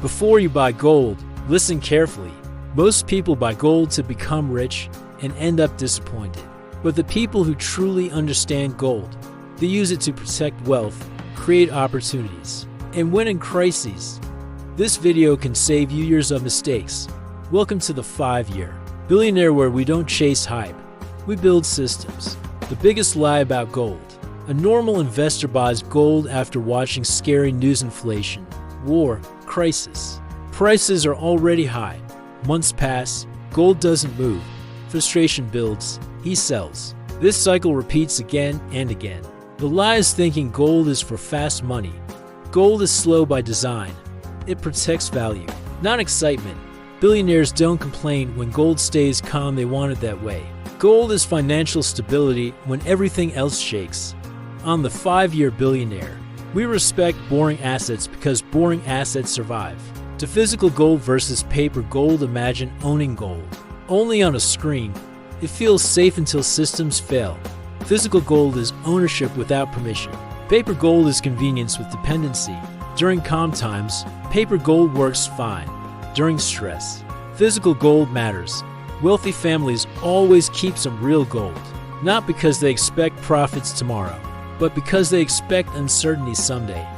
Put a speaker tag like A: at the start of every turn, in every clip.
A: Before you buy gold, listen carefully. Most people buy gold to become rich and end up disappointed. But the people who truly understand gold, they use it to protect wealth, create opportunities, and win in crises. This video can save you years of mistakes. Welcome to the 5-year Billionaire, where we don't chase hype, we build systems. The biggest lie about gold. A normal investor buys gold after watching scary news: inflation, war, crisis. Prices are already high. Months pass, gold doesn't move. Frustration builds, he sells. This cycle repeats again and again. The lie is thinking gold is for fast money. Gold is slow by design. It protects value, not excitement. Billionaires don't complain when gold stays calm, they want it that way. Gold is financial stability when everything else shakes. On the 5-year Billionaire, we respect boring assets because boring assets survive. To physical gold versus paper gold, imagine owning gold only on a screen. It feels safe until systems fail. Physical gold is ownership without permission. Paper gold is convenience with dependency. During calm times, paper gold works fine. During stress, physical gold matters. Wealthy families always keep some real gold, not because they expect profits tomorrow, but because they expect uncertainty someday.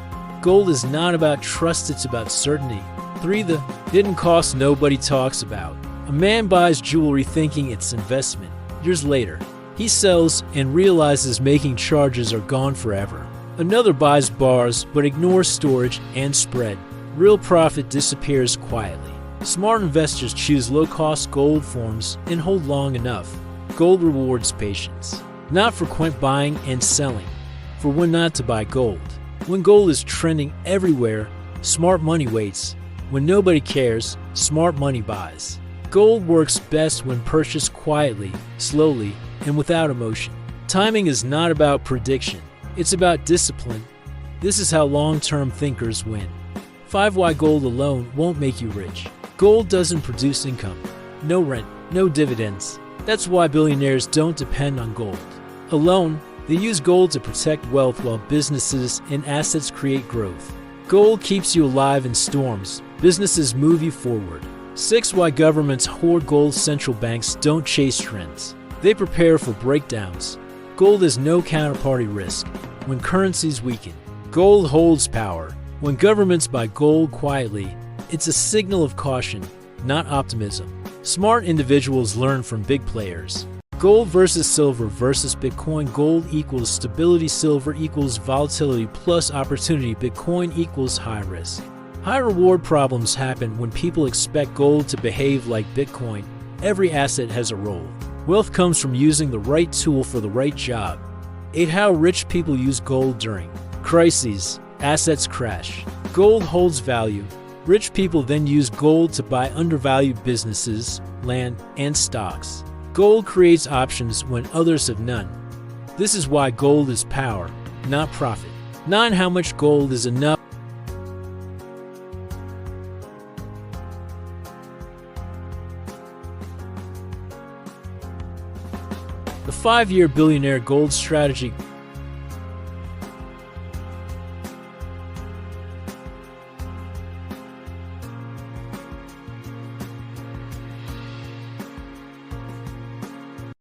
A: Gold is not about trust, it's about certainty. 3. The hidden cost nobody talks about. A man buys jewelry thinking it's investment. Years later, he sells and realizes making charges are gone forever. Another buys bars but ignores storage and spread. Real profit disappears quietly. Smart investors choose low-cost gold forms and hold long enough. Gold rewards patience, not frequent buying and selling, for when not to buy gold. When gold is trending everywhere, smart money waits. When nobody cares, smart money buys. Gold works best when purchased quietly, slowly, and without emotion. Timing is not about prediction, it's about discipline. This is how long-term thinkers win. 5. Why gold alone won't make you rich. Gold doesn't produce income. No rent, no dividends. That's why billionaires don't depend on gold alone. They use gold to protect wealth while businesses and assets create growth. Gold keeps you alive in storms. Businesses move you forward. 6. Why governments hoard gold. Central banks don't chase trends. They prepare for breakdowns. Gold has no counterparty risk. When currencies weaken, gold holds power. When governments buy gold quietly, it's a signal of caution, not optimism. Smart individuals learn from big players. Gold versus silver versus Bitcoin. Gold equals stability, silver equals volatility plus opportunity, Bitcoin equals high risk. High reward problems happen when people expect gold to behave like Bitcoin. Every asset has a role. Wealth comes from using the right tool for the right job. 8. How rich people use gold during crises. Assets crash. Gold holds value. Rich people then use gold to buy undervalued businesses, land, and stocks. Gold creates options when others have none. This is why gold is power, not profit. 9. How much gold is enough? The 5-year Billionaire gold strategy.